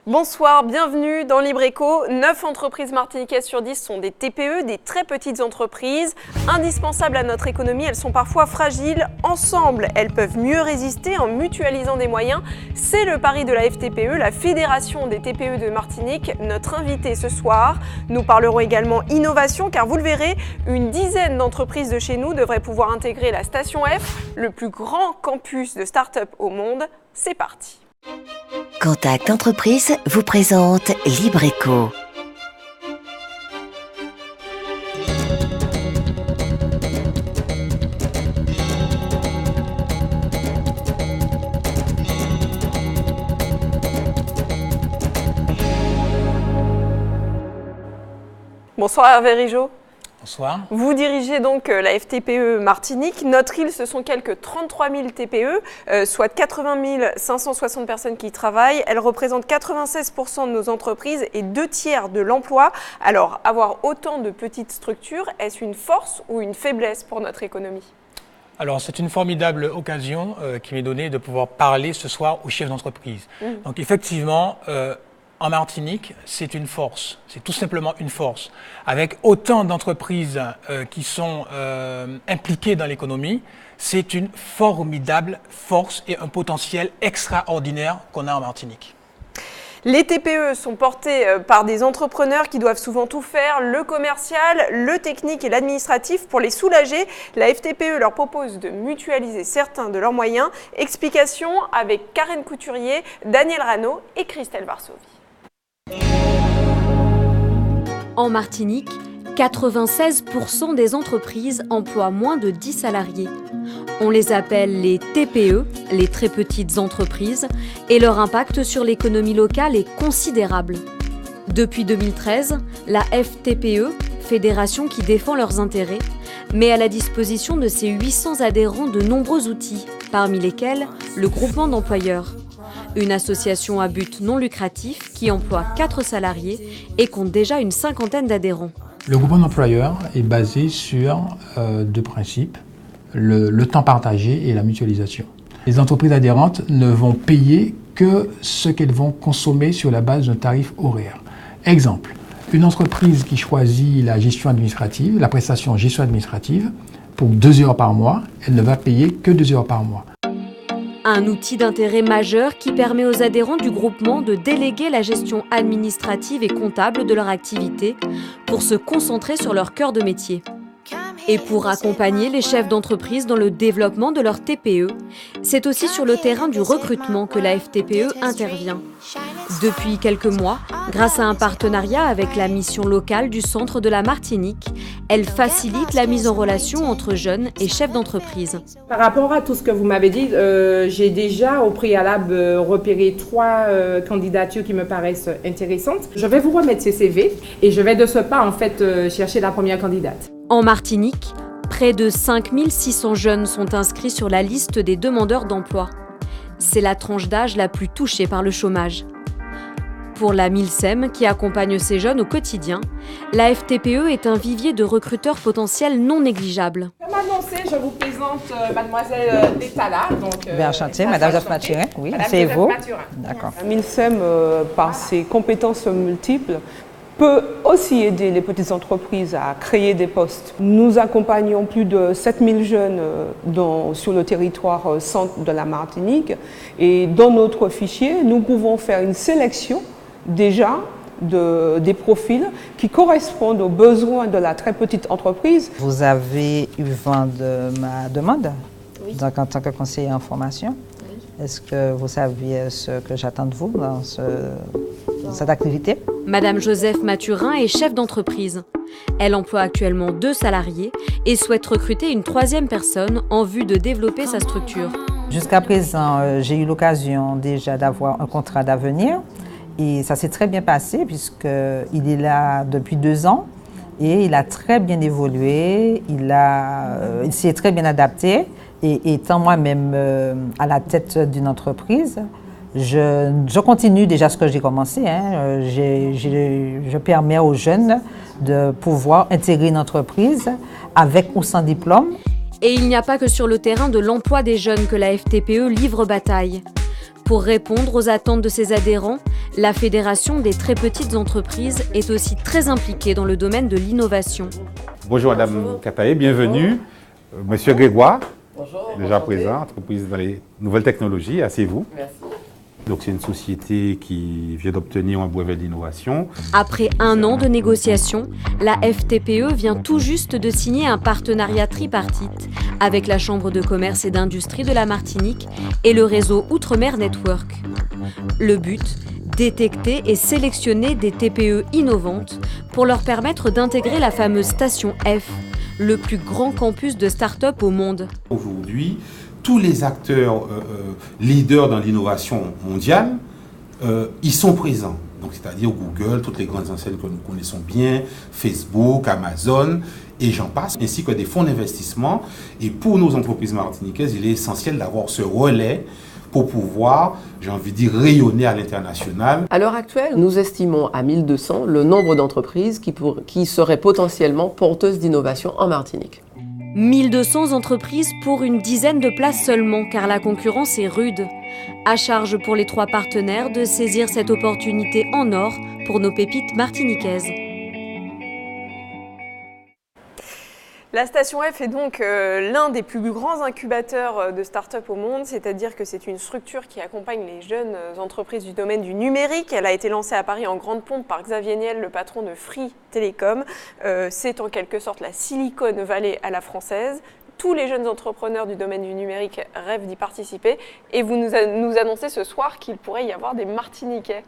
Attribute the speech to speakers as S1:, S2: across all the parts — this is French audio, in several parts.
S1: Bonsoir, bienvenue dans Libre Éco. 9 entreprises martiniquaises sur 10 sont des TPE, des très petites entreprises. Indispensables à notre économie, elles sont parfois fragiles. Ensemble, elles peuvent mieux résister en mutualisant des moyens. C'est le pari de la FTPE, la Fédération des TPE de Martinique. Notre invité ce soir, nous parlerons également innovation, car vous le verrez, une dizaine d'entreprises de chez nous devraient pouvoir intégrer la Station F, le plus grand campus de start-up au monde. C'est parti.
S2: Contact Entreprise vous présente Libre Éco.
S1: Bonsoir Hervé Rigeaud.
S3: Bonsoir.
S1: Vous dirigez donc la FTPE Martinique. Notre île, ce sont quelques 33 000 TPE, soit 80 560 personnes qui y travaillent. Elles représentent 96% de nos entreprises et 2/3 de l'emploi. Alors, avoir autant de petites structures, est-ce une force ou une faiblesse pour notre économie ?
S3: Alors, c'est une formidable occasion qui m'est donnée de pouvoir parler ce soir aux chefs d'entreprise. Donc, effectivement, en Martinique, c'est une force, c'est tout simplement une force. Avec autant d'entreprises qui sont impliquées dans l'économie, c'est une formidable force et un potentiel extraordinaire qu'on a en Martinique.
S1: Les TPE sont portés par des entrepreneurs qui doivent souvent tout faire, le commercial, le technique et l'administratif. Pour les soulager, la FTPE leur propose de mutualiser certains de leurs moyens. Explication avec Karen Couturier, Daniel Rano et Christelle Varsovie.
S4: En Martinique, 96% des entreprises emploient moins de 10 salariés. On les appelle les TPE, les très petites entreprises, et leur impact sur l'économie locale est considérable. Depuis 2013, la FTPE, fédération qui défend leurs intérêts, met à la disposition de ses 800 adhérents de nombreux outils, parmi lesquels le groupement d'employeurs. Une association à but non lucratif qui emploie 4 salariés et compte déjà une 50aine d'adhérents.
S5: Le groupement d'employeurs est basé sur deux principes, le temps partagé et la mutualisation. Les entreprises adhérentes ne vont payer que ce qu'elles vont consommer sur la base d'un tarif horaire. Exemple, une entreprise qui choisit la gestion administrative, la prestation gestion administrative, pour 2 heures par mois, elle ne va payer que 2 heures par mois.
S4: Un outil d'intérêt majeur qui permet aux adhérents du groupement de déléguer la gestion administrative et comptable de leur activité pour se concentrer sur leur cœur de métier. Et pour accompagner les chefs d'entreprise dans le développement de leur TPE, c'est aussi sur le terrain du recrutement que la FTPE intervient. Depuis quelques mois, grâce à un partenariat avec la mission locale du centre de la Martinique, elle facilite la mise en relation entre jeunes et chefs d'entreprise.
S6: Par rapport à tout ce que vous m'avez dit, j'ai déjà au préalable repéré 3 candidatures qui me paraissent intéressantes. Je vais vous remettre ces CV et je vais de ce pas en fait chercher la première candidate.
S4: En Martinique, près de 5600 jeunes sont inscrits sur la liste des demandeurs d'emploi. C'est la tranche d'âge la plus touchée par le chômage. Pour la Milsem, qui accompagne ces jeunes au quotidien, la FTPE est un vivier de recruteurs potentiels non négligeables.
S6: Comme annoncé, je vous présente mademoiselle Détala.
S7: Bien enchantée, madame Joseph Mathurin, oui, c'est vous.
S6: D'accord.
S8: La Milsem, par ses compétences multiples, peut aussi aider les petites entreprises à créer des postes. Nous accompagnons plus de 7000 jeunes sur le territoire centre de la Martinique et dans notre fichier, nous pouvons faire une sélection déjà des profils qui correspondent aux besoins de la très petite entreprise.
S7: Vous avez eu vent de ma demande, oui. Donc en tant que conseiller en formation. Oui. Est-ce que vous saviez ce que j'attends de vous dans cette activité?
S4: Madame Joseph Mathurin est chef d'entreprise. Elle emploie actuellement 2 salariés et souhaite recruter une 3e personne en vue de développer sa structure.
S7: Jusqu'à présent, j'ai eu l'occasion déjà d'avoir un contrat d'avenir et ça s'est très bien passé puisqu'il est là depuis 2 ans et il a très bien évolué, il s'est très bien adapté et étant moi-même à la tête d'une entreprise, je continue déjà ce que j'ai commencé. Je permets aux jeunes de pouvoir intégrer une entreprise avec ou sans diplôme.
S4: Et il n'y a pas que sur le terrain de l'emploi des jeunes que la FTPE livre bataille. Pour répondre aux attentes de ses adhérents, La Fédération des très petites entreprises est aussi très impliquée dans le domaine de l'innovation.
S9: Bonjour Madame Kataé, bienvenue. Monsieur Grégoire, déjà présent, entreprise dans les nouvelles technologies, asseyez-vous.
S10: Merci.
S9: Donc c'est une société qui vient d'obtenir un brevet d'innovation.
S4: Après 1 an de négociations, la FTPE vient tout juste de signer un partenariat tripartite avec la Chambre de commerce et d'industrie de la Martinique et le réseau Outre-mer Network. Le but, détecter et sélectionner des TPE innovantes pour leur permettre d'intégrer la fameuse station F, le plus grand campus de start-up au monde.
S9: Aujourd'hui, tous les acteurs leaders dans l'innovation mondiale, ils sont présents. Donc, c'est-à-dire Google, toutes les grandes enseignes que nous connaissons bien, Facebook, Amazon, et j'en passe, ainsi que des fonds d'investissement. Et pour nos entreprises martiniquaises, il est essentiel d'avoir ce relais pour pouvoir, j'ai envie de dire, rayonner à l'international.
S10: À l'heure actuelle, nous estimons à 1200 le nombre d'entreprises qui seraient potentiellement porteuses d'innovation en Martinique.
S4: 1200 entreprises pour une dizaine de places seulement, car la concurrence est rude. À charge pour les 3 partenaires de saisir cette opportunité en or pour nos pépites martiniquaises.
S1: La Station F est donc l'un des plus grands incubateurs de start-up au monde, c'est-à-dire que c'est une structure qui accompagne les jeunes entreprises du domaine du numérique. Elle a été lancée à Paris en grande pompe par Xavier Niel, le patron de Free Telecom. C'est en quelque sorte la Silicon Valley à la française. Tous les jeunes entrepreneurs du domaine du numérique rêvent d'y participer. Et vous nous annoncez ce soir qu'il pourrait y avoir des Martiniquais.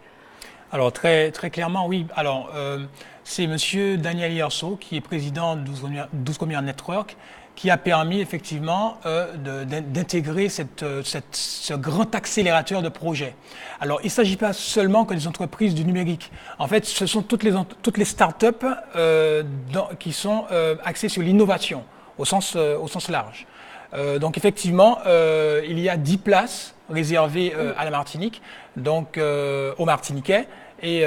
S3: Alors très clairement, oui. Alors c'est M. Daniel Yerso, qui est président de 12 Commerce Network, qui a permis effectivement d'intégrer ce grand accélérateur de projets. Alors il ne s'agit pas seulement que des entreprises du numérique. En fait, ce sont toutes les start-up qui sont axées sur l'innovation au sens large. Donc effectivement, il y a 10 places réservées à la Martinique, donc aux Martiniquais. Et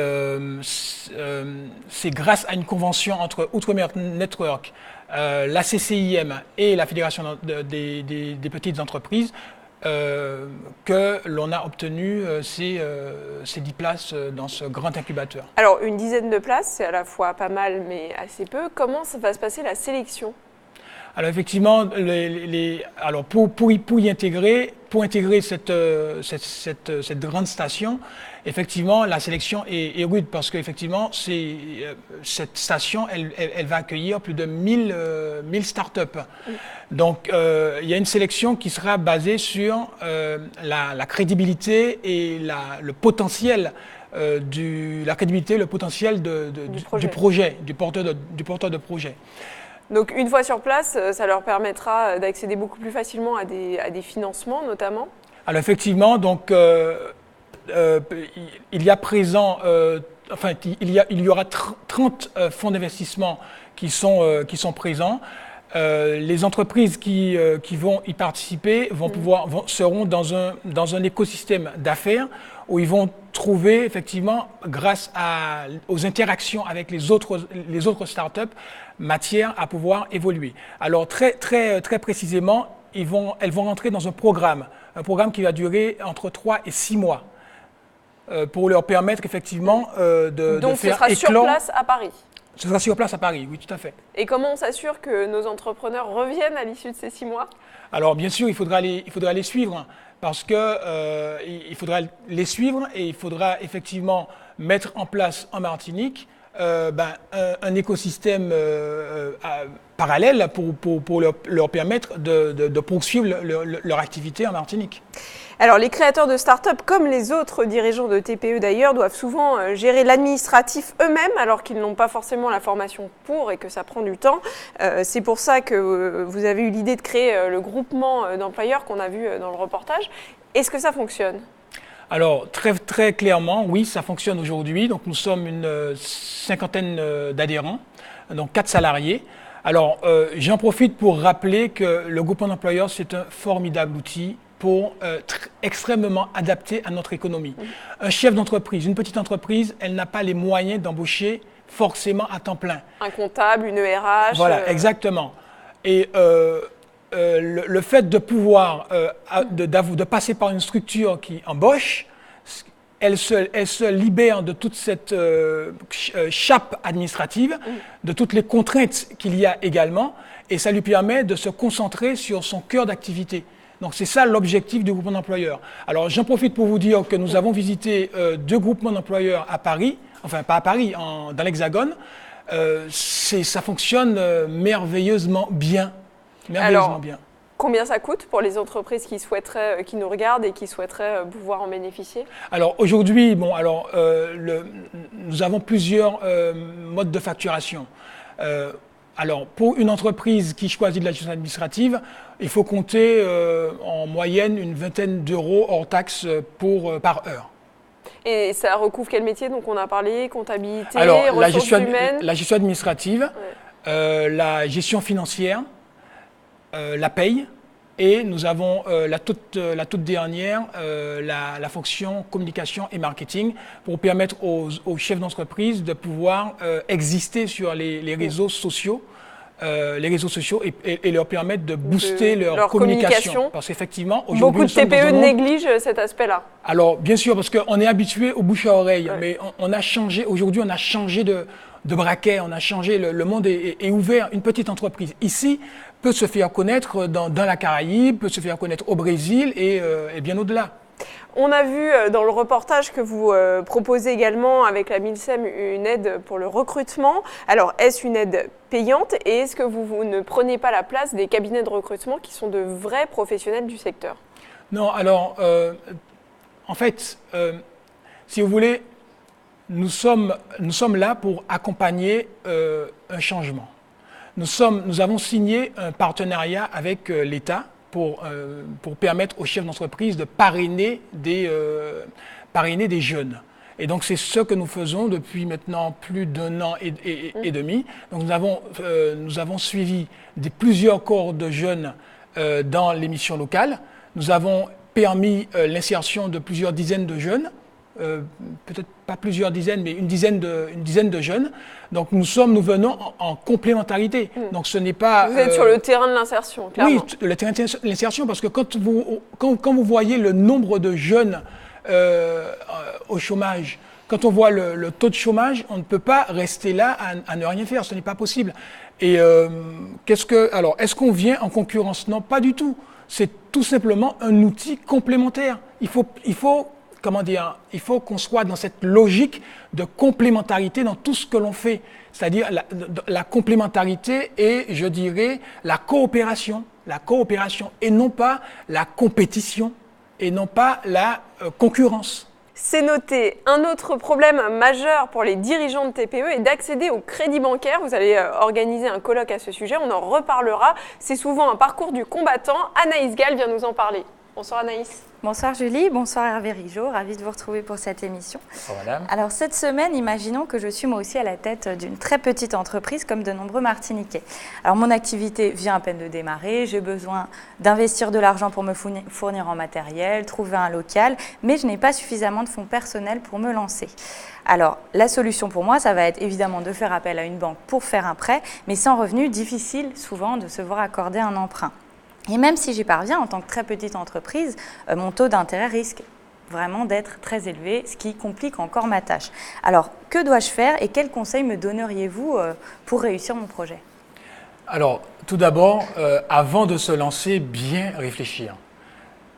S3: c'est grâce à une convention entre Outre-mer Network, la CCIM et la Fédération des petites entreprises que l'on a obtenu ces 10 places dans ce grand incubateur.
S1: Alors une dizaine de places, c'est à la fois pas mal mais assez peu. Comment ça va se passer la sélection ?
S3: Alors effectivement, pour y intégrer cette grande station, effectivement, la sélection est rude parce qu'effectivement, cette station, elle va accueillir plus de 1000 startups. Donc, il y a une sélection qui sera basée sur la crédibilité et le potentiel du projet, du porteur de projet.
S1: Donc une fois sur place, ça leur permettra d'accéder beaucoup plus facilement à des financements notamment.
S3: Alors effectivement, donc il y a présent, il y aura 30 fonds d'investissement qui sont présents. Les entreprises qui vont y participer seront dans un écosystème d'affaires où ils vont trouver effectivement, grâce aux interactions avec les autres startups, matière à pouvoir évoluer. Alors très précisément, elles vont rentrer dans un programme qui va durer entre 3 et 6 mois pour leur permettre effectivement de faire éclore. Donc ce sera
S1: sur place à Paris.
S3: Ce sera sur place à Paris, oui, tout à fait.
S1: Et comment on s'assure que nos entrepreneurs reviennent à l'issue de ces 6 mois ?
S3: Alors bien sûr, il faudra les suivre parce que il faudra les suivre et il faudra effectivement mettre en place en Martinique un écosystème parallèle pour leur permettre de poursuivre leur activité en Martinique.
S1: Alors les créateurs de start-up, comme les autres dirigeants de TPE d'ailleurs, doivent souvent gérer l'administratif eux-mêmes alors qu'ils n'ont pas forcément la formation pour et que ça prend du temps. C'est pour ça que vous avez eu l'idée de créer le groupement d'employeurs qu'on a vu dans le reportage. Est-ce que ça fonctionne ?
S3: Alors très clairement, oui, ça fonctionne aujourd'hui. Donc nous sommes une 50aine d'adhérents, donc 4 salariés. Alors j'en profite pour rappeler que le groupement d'employeurs, c'est un formidable outil pour extrêmement adapté à notre économie. Un chef d'entreprise, une petite entreprise, elle n'a pas les moyens d'embaucher forcément à temps plein.
S1: Un comptable, une RH.
S3: Voilà, exactement. Et le fait de pouvoir de passer par une structure qui embauche elle se libère de toute cette chape administrative, de toutes les contraintes qu'il y a également, et ça lui permet de se concentrer sur son cœur d'activité. Donc c'est ça l'objectif du groupement d'employeurs. Alors j'en profite pour vous dire que nous avons visité 2 groupements d'employeurs à Paris, enfin pas à Paris, dans l'Hexagone. Ça fonctionne merveilleusement bien.
S1: Alors, combien ça coûte pour les entreprises qui nous regardent et qui souhaiteraient pouvoir en bénéficier? Alors
S3: aujourd'hui, nous avons plusieurs modes de facturation. Alors pour une entreprise qui choisit de la gestion administrative, il faut compter en moyenne une vingtaine d'euros hors taxe par heure.
S1: Et ça recouvre quel métier? Donc on a parlé comptabilité,
S3: ressources
S1: humaines.
S3: La gestion administrative, la gestion financière, la paye, et nous avons la toute dernière, la fonction communication et marketing, pour permettre aux chefs d'entreprise de pouvoir exister sur les réseaux sociaux. Et leur permettre de booster leur communication. Parce qu'effectivement, aujourd'hui,
S1: beaucoup de TPE négligent cet aspect-là.
S3: Alors, bien sûr, parce qu'on est habitué au bouche à oreille, mais on a changé, aujourd'hui, on a changé de braquet, on a changé, le monde est ouvert. Une petite entreprise ici peut se faire connaître dans la Caraïbe, peut se faire connaître au Brésil et bien au-delà.
S1: On a vu dans le reportage que vous proposez également avec la MILSEM une aide pour le recrutement. Alors, est-ce une aide payante et est-ce que vous ne prenez pas la place des cabinets de recrutement qui sont de vrais professionnels du secteur?
S3: Non, alors, en fait, si vous voulez, nous sommes là pour accompagner un changement. Nous avons signé un partenariat avec l'État pour permettre aux chefs d'entreprise de parrainer des jeunes. Et donc, c'est ce que nous faisons depuis maintenant plus d'1 an et demi. Donc, nous avons suivi plusieurs cohortes de jeunes dans les missions locales. Nous avons permis l'insertion de plusieurs dizaines de jeunes, peut-être pas plusieurs dizaines, mais une dizaine de jeunes. Donc nous venons en complémentarité. Donc ce n'est pas.
S1: Vous êtes sur le terrain de l'insertion, clairement.
S3: Oui, le terrain de l'insertion, parce que quand vous voyez le nombre de jeunes au chômage, quand on voit le taux de chômage, on ne peut pas rester là à ne rien faire. Ce n'est pas possible. Et alors, est-ce qu'on vient en concurrence? Non, pas du tout. C'est tout simplement un outil complémentaire. Il faut qu'on soit dans cette logique de complémentarité dans tout ce que l'on fait. C'est-à-dire la complémentarité et, je dirais, la coopération et non pas la compétition et non pas la concurrence.
S1: C'est noté. Un autre problème majeur pour les dirigeants de TPE est d'accéder au crédit bancaire. Vous allez organiser un colloque à ce sujet, on en reparlera. C'est souvent un parcours du combattant. Anaïs Gall vient nous en parler. Bonsoir Anaïs.
S11: Bonsoir Julie, bonsoir Hervé Rigeaud, ravie de vous retrouver pour cette émission.
S3: Bonsoir madame.
S11: Alors cette semaine, imaginons que je suis moi aussi à la tête d'une très petite entreprise comme de nombreux Martiniquais. Alors mon activité vient à peine de démarrer, j'ai besoin d'investir de l'argent pour me fournir en matériel, trouver un local, mais je n'ai pas suffisamment de fonds personnels pour me lancer. Alors la solution pour moi, ça va être évidemment de faire appel à une banque pour faire un prêt, mais sans revenu, difficile souvent de se voir accorder un emprunt. Et même si j'y parviens, en tant que très petite entreprise, mon taux d'intérêt risque vraiment d'être très élevé, ce qui complique encore ma tâche. Alors, que dois-je faire et quels conseils me donneriez-vous pour réussir mon projet?
S3: Alors, tout d'abord, avant de se lancer, bien réfléchir.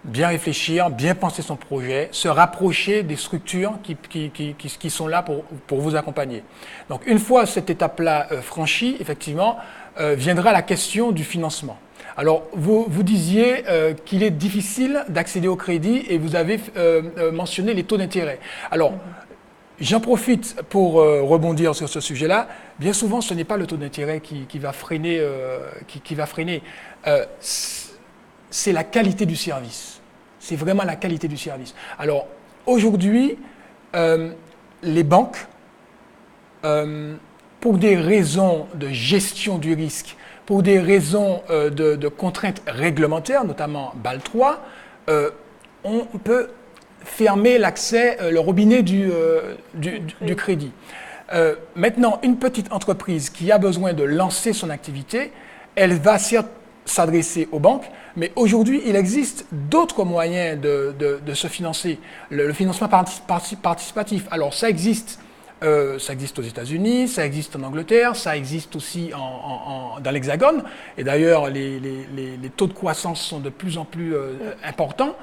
S3: Bien penser son projet, se rapprocher des structures qui sont là pour vous accompagner. Donc, une fois cette étape-là franchie, effectivement, viendra la question du financement. Alors, vous disiez qu'il est difficile d'accéder au crédit et vous avez mentionné les taux d'intérêt. Alors, j'en profite pour rebondir sur ce sujet-là. Bien souvent, ce n'est pas le taux d'intérêt qui va freiner. C'est la qualité du service. C'est vraiment la qualité du service. Alors, aujourd'hui, les banques, pour des raisons de gestion du risque, pour des raisons de contraintes réglementaires, notamment BAL 3, on peut fermer l'accès, le robinet du crédit. Maintenant, une petite entreprise qui a besoin de lancer son activité, elle va certes s'adresser aux banques, mais aujourd'hui, il existe d'autres moyens de se financer. Le financement participatif, alors ça existe aux États-Unis, ça existe en Angleterre, ça existe aussi dans l'Hexagone, et d'ailleurs, les taux de croissance sont de plus en plus importants.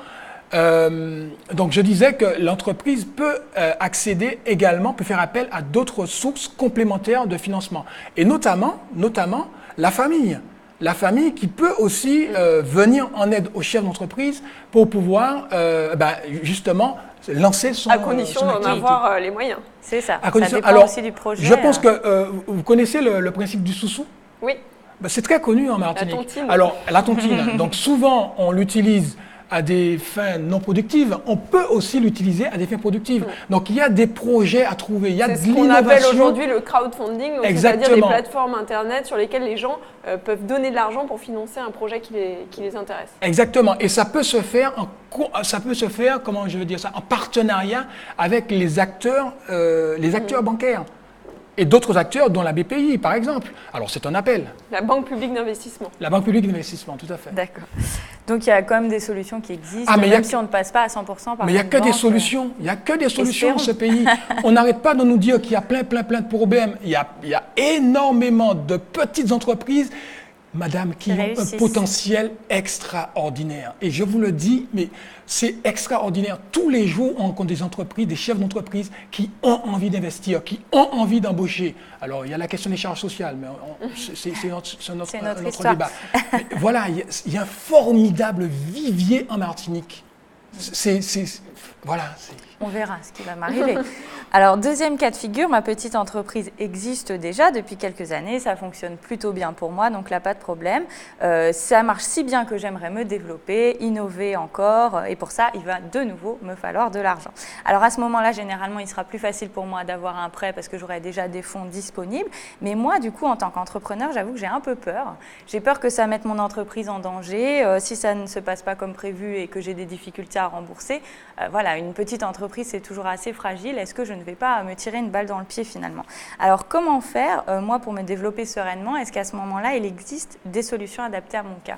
S3: Donc je disais que l'entreprise peut accéder également, peut faire appel à d'autres sources complémentaires de financement, et notamment la famille. La famille qui peut aussi venir en aide aux chefs d'entreprise pour pouvoir justement lancer son
S1: activité. À condition d'en avoir les moyens.
S11: C'est ça.
S3: À condition,
S11: ça dépend
S3: alors,
S11: aussi du projet.
S3: Je pense que vous connaissez le principe du sous-sous?
S1: Oui.
S3: C'est très connu en Martinique.
S1: La tontine.
S3: Alors, la tontine. Donc souvent, on l'utilise à des fins non productives, on peut aussi l'utiliser à des fins productives. Donc, il y a des projets à trouver, il y a de l'innovation.
S1: C'est ce qu'on appelle aujourd'hui le crowdfunding, c'est-à-dire des plateformes Internet sur lesquelles les gens peuvent donner de l'argent pour financer un projet qui les intéresse.
S3: Exactement. Et ça peut se faire, comment je veux dire ça, en partenariat avec les acteurs bancaires. Et d'autres acteurs, dont la BPI, par exemple. Alors, c'est un appel.
S1: La Banque publique d'investissement.
S3: La Banque publique d'investissement, tout à fait.
S11: D'accord. Donc, il y a quand même des solutions qui existent, même si on ne passe pas à 100% par
S3: Mais il n'y a que des solutions. Il n'y a que des solutions dans ce pays. On n'arrête pas de nous dire qu'il y a plein de problèmes. Il y a énormément de petites entreprises, madame, qui ont un potentiel extraordinaire. Et je vous le dis, mais c'est extraordinaire. Tous les jours, on rencontre des entreprises, des chefs d'entreprise qui ont envie d'investir, qui ont envie d'embaucher. Alors, il y a la question des charges sociales, mais c'est notre débat. Mais voilà, il y a un formidable vivier en Martinique. Voilà.
S11: On verra ce qui va m'arriver. Alors, deuxième cas de figure, ma petite entreprise existe déjà depuis quelques années, ça fonctionne plutôt bien pour moi, donc là, pas de problème. Ça marche si bien que j'aimerais me développer, innover encore, et pour ça, il va de nouveau me falloir de l'argent. Alors, à ce moment-là, généralement, il sera plus facile pour moi d'avoir un prêt parce que j'aurai déjà des fonds disponibles. Mais moi, du coup, en tant qu'entrepreneur, j'avoue que j'ai un peu peur. J'ai peur que ça mette mon entreprise en danger. Si ça ne se passe pas comme prévu et que j'ai des difficultés à rembourser, voilà, une petite entreprise, c'est toujours assez fragile. Est-ce que je ne vais pas me tirer une balle dans le pied finalement? Alors, comment faire, moi, pour me développer sereinement? Est-ce qu'à ce moment-là, il existe des solutions adaptées à mon cas?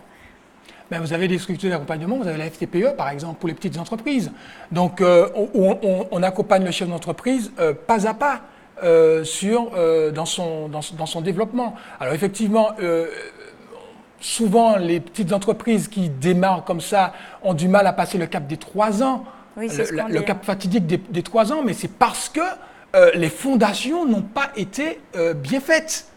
S3: Vous avez des structures d'accompagnement, vous avez la FTPE, par exemple, pour les petites entreprises. Donc, on accompagne le chef d'entreprise pas à pas dans son développement. Alors, effectivement, souvent, les petites entreprises qui démarrent comme ça ont du mal à passer le cap des 3 ans.
S11: Oui,
S3: le cap fatidique des 3 ans, mais c'est parce que les fondations n'ont pas été bien faites.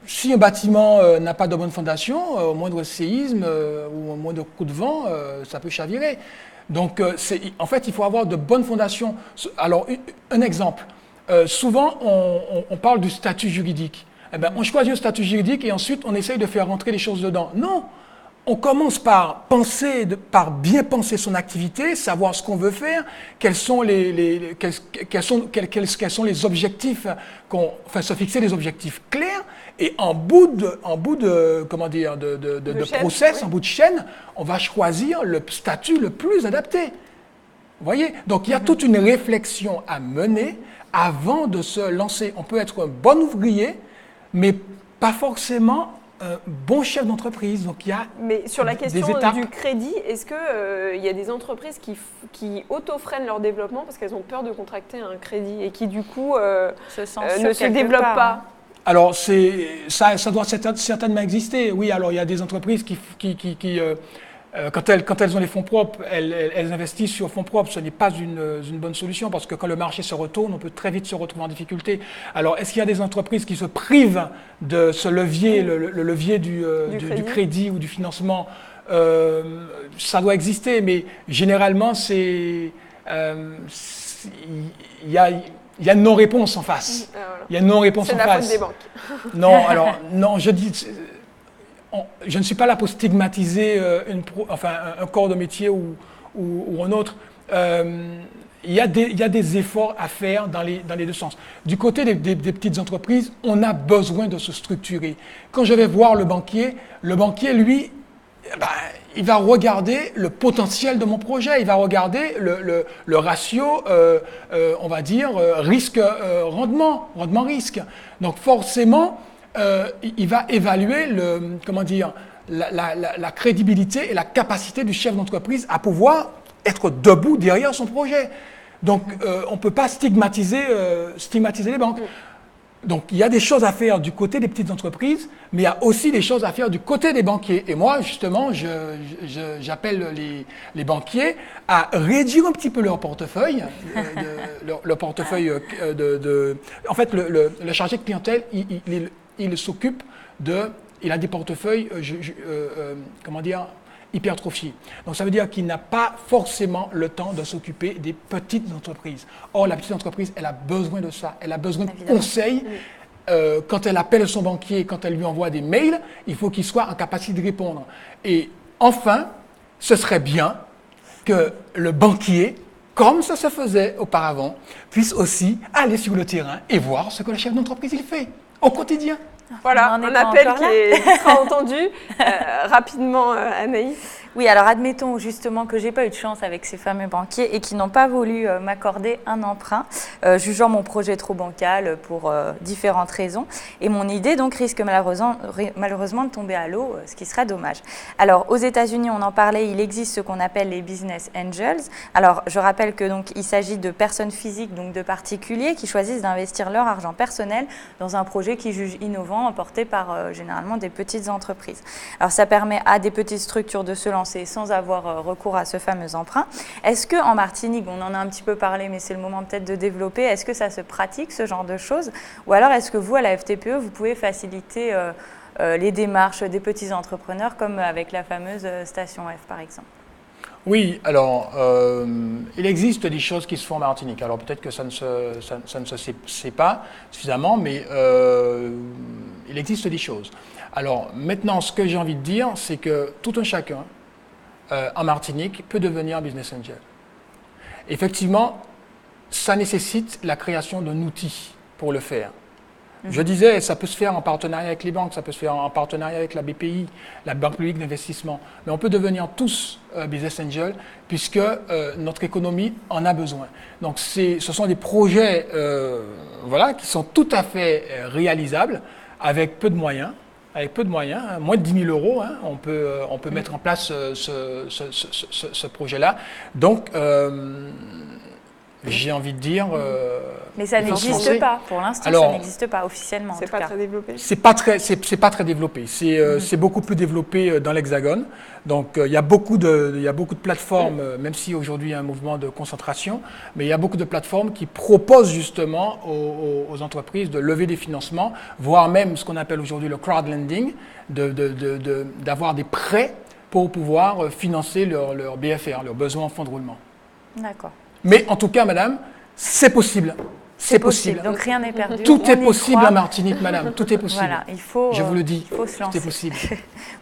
S3: Si un bâtiment n'a pas de bonne fondation, au moindre séisme ou au moindre coup de vent, ça peut chavirer. Donc, en fait, il faut avoir de bonnes fondations. Alors, un exemple. Souvent, on parle du statut juridique. On choisit un statut juridique et ensuite, on essaye de faire rentrer les choses dedans. Non! On commence par bien penser son activité, savoir ce qu'on veut faire, quels sont les objectifs, se fixer des objectifs clairs, et en bout de process, en bout de chaîne, on va choisir le statut le plus adapté. Vous voyez? Donc il y a toute une réflexion à mener avant de se lancer. On peut être un bon ouvrier, mais pas forcément un bon chef d'entreprise. Donc il y a
S1: Mais sur la question du crédit, est-ce qu'il y a des entreprises qui auto-freinent leur développement parce qu'elles ont peur de contracter un crédit et qui du coup ne se développent pas?
S3: Alors ça doit certainement exister. Oui, alors il y a des entreprises qui quand elles ont les fonds propres, elles investissent sur fonds propres. Ce n'est pas une bonne solution parce que quand le marché se retourne, on peut très vite se retrouver en difficulté. Alors, est-ce qu'il y a des entreprises qui se privent de ce levier, le levier du crédit ou du financement? Ça doit exister, mais généralement, il y a une non-réponse en face. Il y a une non-réponse en face.
S1: C'est la faute des banques.
S3: Non, je dis... Je ne suis pas là pour stigmatiser un corps de métier ou un autre. Il y a des efforts à faire dans les deux sens. Du côté des petites entreprises, on a besoin de se structurer. Quand je vais voir le banquier, lui, il va regarder le potentiel de mon projet, il va regarder le ratio, on va dire, rendement-risque. Donc forcément, il va évaluer la crédibilité et la capacité du chef d'entreprise à pouvoir être debout derrière son projet. Donc, on ne peut pas stigmatiser les banques. Donc, il y a des choses à faire du côté des petites entreprises, mais il y a aussi des choses à faire du côté des banquiers. Et moi, justement, j'appelle les banquiers à réduire un petit peu leur portefeuille. Leur portefeuille En fait, le chargé de clientèle, il s'occupe il a des portefeuilles, comment dire, hypertrophiée. Donc ça veut dire qu'il n'a pas forcément le temps de s'occuper des petites entreprises. Or, la petite entreprise, elle a besoin de ça. Elle a besoin de conseils. Quand elle appelle son banquier, quand elle lui envoie des mails, il faut qu'il soit en capacité de répondre. Et enfin, ce serait bien que le banquier, comme ça se faisait auparavant, puisse aussi aller sur le terrain et voir ce que le chef d'entreprise il fait au quotidien.
S1: Voilà, un appel qui sera entendu rapidement, Anaïs.
S11: Oui, alors admettons justement que j'ai pas eu de chance avec ces fameux banquiers et qui n'ont pas voulu m'accorder un emprunt, jugeant mon projet trop bancal pour différentes raisons. Et mon idée donc risque malheureusement de tomber à l'eau, ce qui serait dommage. Alors aux États-Unis, on en parlait, il existe ce qu'on appelle les business angels. Alors je rappelle que donc il s'agit de personnes physiques, donc de particuliers, qui choisissent d'investir leur argent personnel dans un projet qu'ils jugent innovant, porté par généralement des petites entreprises. Alors ça permet à des petites structures de se lancer sans avoir recours à ce fameux emprunt. Est-ce qu'en Martinique, on en a un petit peu parlé, mais c'est le moment peut-être de développer, est-ce que ça se pratique, ce genre de choses? Ou alors est-ce que vous, à la FTPE, vous pouvez faciliter les démarches des petits entrepreneurs, comme avec la fameuse Station F, par exemple?
S3: Oui, alors, il existe des choses qui se font en Martinique. Alors peut-être que ça ne se sait pas suffisamment, mais il existe des choses. Alors maintenant, ce que j'ai envie de dire, c'est que tout un chacun en Martinique peut devenir un business angel. Effectivement, ça nécessite la création d'un outil pour le faire. Je disais, ça peut se faire en partenariat avec les banques, ça peut se faire en partenariat avec la BPI, la Banque publique d'investissement. Mais on peut devenir tous business angel puisque notre économie en a besoin. Donc ce sont des projets qui sont tout à fait réalisables avec peu de moyens. Avec peu de moyens, moins de 10 000 euros, on peut mettre en place ce projet-là. Donc, j'ai envie de dire...
S11: mais ça n'existe pas, pour l'instant, ça n'existe pas officiellement.
S1: C'est pas très développé.
S3: C'est pas très développé. C'est beaucoup plus développé dans l'Hexagone. Donc, il y a beaucoup de plateformes, même si aujourd'hui il y a un mouvement de concentration, mais il y a beaucoup de plateformes qui proposent justement aux entreprises de lever des financements, voire même ce qu'on appelle aujourd'hui le crowdlending, d'avoir des prêts pour pouvoir financer leur BFR, leurs besoins en fonds de roulement.
S11: D'accord.
S3: Mais en tout cas, madame, c'est possible. C'est possible.
S11: Donc rien n'est perdu.
S3: Tout est possible en Martinique, madame. Tout est possible.
S11: Voilà, il faut.
S3: Je vous le dis.
S11: Il faut se lancer.
S3: Tout est possible.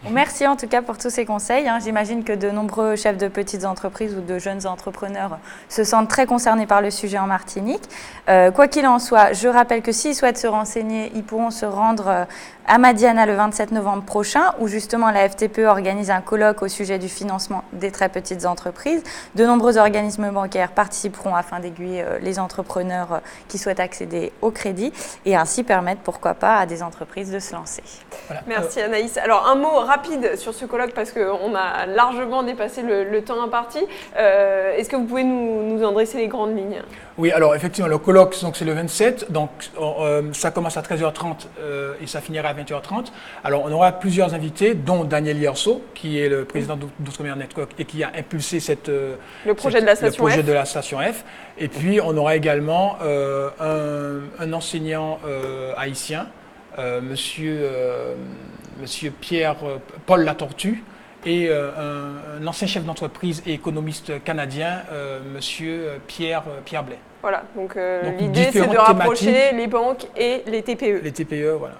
S11: Bon, merci en tout cas pour tous ces conseils. J'imagine que de nombreux chefs de petites entreprises ou de jeunes entrepreneurs se sentent très concernés par le sujet en Martinique. Quoi qu'il en soit, je rappelle que s'ils souhaitent se renseigner, ils pourront se rendre à Madiana le 27 novembre prochain, où justement la FTPE organise un colloque au sujet du financement des très petites entreprises. De nombreux organismes bancaires participeront afin d'aiguiller les entrepreneurs qui souhaitent accéder au crédit et ainsi permettre, pourquoi pas, à des entreprises de se lancer.
S1: Voilà. Merci Anaïs. Alors un mot rapide sur ce colloque parce qu'on a largement dépassé le temps imparti. Est-ce que vous pouvez nous en dresser les grandes lignes?
S3: Oui, alors effectivement, le colloque, c'est le 27, donc ça commence à 13h30 et ça finira à 20h30. Alors on aura plusieurs invités, dont Daniel Yerso, qui est le président d'Outre-mer Network et qui a impulsé
S1: le projet de la Station F.
S3: Et puis on aura également un enseignant haïtien, monsieur Paul Latortue, et un ancien chef d'entreprise et économiste canadien, monsieur Pierre Blais.
S1: Voilà, donc l'idée c'est de rapprocher les banques et les TPE.
S3: Les TPE, voilà.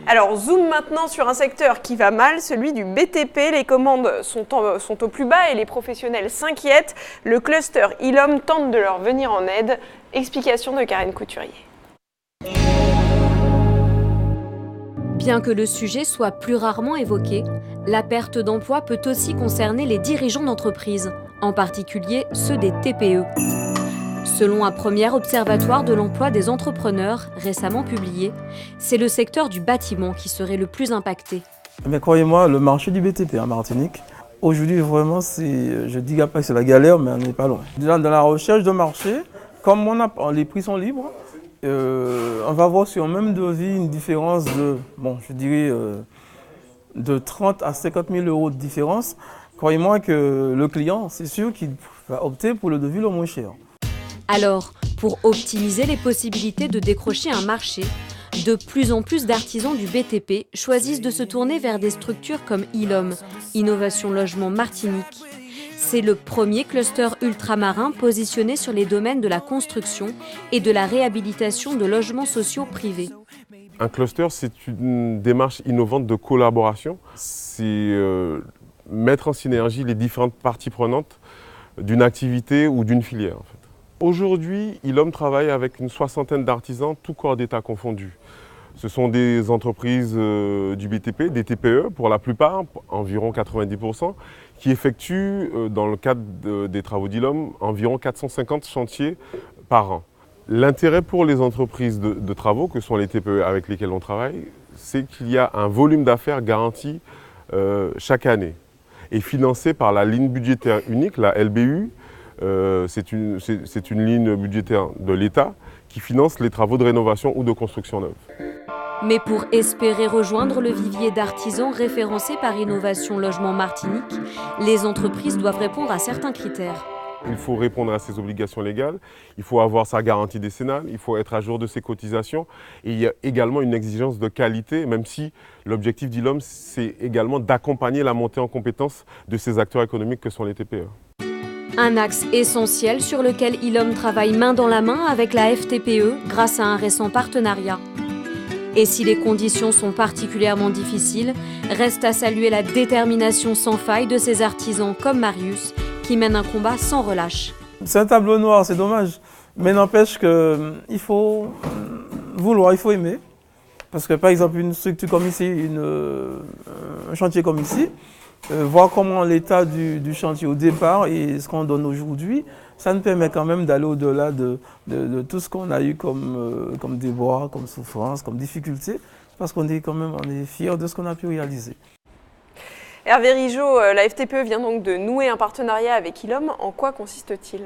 S1: Alors zoom maintenant sur un secteur qui va mal, celui du BTP. Les commandes sont au plus bas et les professionnels s'inquiètent. Le cluster ILOM tente de leur venir en aide. Explication de Karine Couturier.
S4: Bien que le sujet soit plus rarement évoqué, la perte d'emploi peut aussi concerner les dirigeants d'entreprise, en particulier ceux des TPE. Selon un premier observatoire de l'emploi des entrepreneurs récemment publié, c'est le secteur du bâtiment qui serait le plus impacté.
S12: Mais croyez-moi, le marché du BTP en Martinique, aujourd'hui vraiment, je dis pas que c'est la galère, mais on n'est pas loin. Dans la recherche de marché, comme les prix sont libres, on va voir sur un même devis une différence de, je dirais, de 30 à 50 000 euros de différence. Croyez-moi que le client, c'est sûr qu'il va opter pour le devis le moins cher.
S4: Alors, pour optimiser les possibilités de décrocher un marché, de plus en plus d'artisans du BTP choisissent de se tourner vers des structures comme ILOM, Innovation Logement Martinique. C'est le premier cluster ultramarin positionné sur les domaines de la construction et de la réhabilitation de logements sociaux privés.
S13: Un cluster, c'est une démarche innovante de collaboration. C'est mettre en synergie les différentes parties prenantes d'une activité ou d'une filière. En fait. Aujourd'hui, ILOM travaille avec une 60aine d'artisans, tous corps d'État confondus. Ce sont des entreprises du BTP, des TPE pour la plupart, environ 90%, qui effectuent, dans le cadre des travaux d'ILOM, environ 450 chantiers par an. L'intérêt pour les entreprises de travaux, que sont les TPE avec lesquelles on travaille, c'est qu'il y a un volume d'affaires garanti chaque année et financé par la ligne budgétaire unique, la LBU. C'est une ligne budgétaire de l'État qui finance les travaux de rénovation ou de construction neuve.
S4: Mais pour espérer rejoindre le vivier d'artisans référencé par Innovation Logement Martinique, les entreprises doivent répondre à certains critères.
S13: Il faut répondre à ses obligations légales, il faut avoir sa garantie décennale, il faut être à jour de ses cotisations et il y a également une exigence de qualité, même si l'objectif d'ILOM, c'est également d'accompagner la montée en compétences de ces acteurs économiques que sont les TPE.
S4: Un axe essentiel sur lequel ILOM travaille main dans la main avec la FTPE grâce à un récent partenariat. Et si les conditions sont particulièrement difficiles, reste à saluer la détermination sans faille de ces artisans comme Marius, qui mènent un combat sans relâche.
S12: C'est un tableau noir, c'est dommage. Mais n'empêche qu'il faut vouloir, il faut aimer. Parce que par exemple, une structure comme ici, un chantier comme ici, voir comment l'état du chantier au départ et ce qu'on donne aujourd'hui, ça nous permet quand même d'aller au-delà de tout ce qu'on a eu comme déboires, comme souffrances, comme difficultés, parce qu'on est quand même fiers de ce qu'on a pu réaliser.
S1: Hervé Rigeaud, la FTPE vient donc de nouer un partenariat avec ILOM. En quoi consiste-t-il ?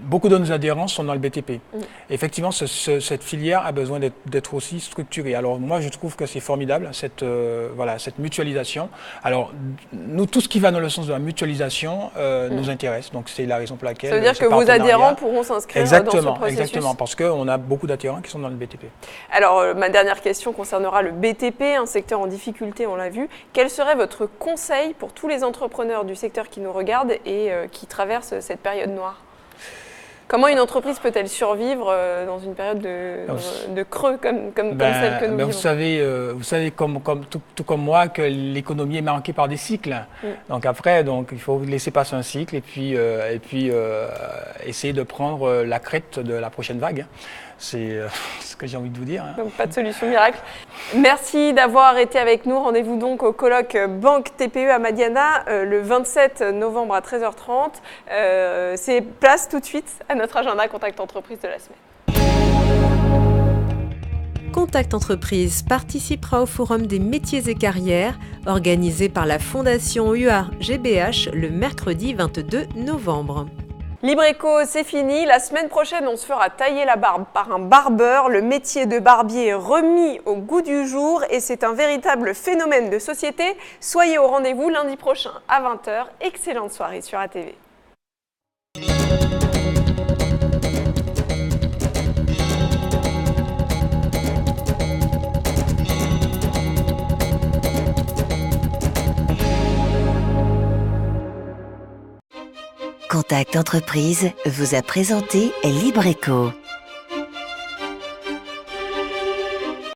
S3: Beaucoup de nos adhérents sont dans le BTP. Effectivement, cette filière a besoin d'être aussi structurée. Alors moi, je trouve que c'est formidable, cette mutualisation. Alors, nous, tout ce qui va dans le sens de la mutualisation nous intéresse. Donc, c'est la raison pour laquelle...
S1: Ça veut dire que vos adhérents pourront s'inscrire dans ce processus ?
S3: Exactement, parce qu'on a beaucoup d'adhérents qui sont dans le BTP.
S1: Alors, ma dernière question concernera le BTP, un secteur en difficulté, on l'a vu. Quel serait votre conseil pour tous les entrepreneurs du secteur qui nous regardent et qui traversent cette période noire ? Comment une entreprise peut-elle survivre dans une période de creux comme celle que nous vivons ?
S3: Vous savez tout comme moi que l'économie est marquée par des cycles. Donc après, il faut laisser passer un cycle et puis essayer de prendre la crête de la prochaine vague. C'est ce que j'ai envie de vous dire.
S1: Donc pas de solution miracle. Merci d'avoir été avec nous. Rendez-vous donc au colloque Banque TPE à Madiana le 27 novembre à 13h30. C'est place tout de suite à notre agenda Contact Entreprise de la semaine.
S14: Contact Entreprise participera au Forum des métiers et carrières organisé par la Fondation UA-GBH le mercredi 22 novembre.
S1: LibreEco, c'est fini. La semaine prochaine, on se fera tailler la barbe par un barbeur. Le métier de barbier est remis au goût du jour et c'est un véritable phénomène de société. Soyez au rendez-vous lundi prochain à 20h. Excellente soirée sur ATV.
S2: Contact Entreprise vous a présenté LibreEco.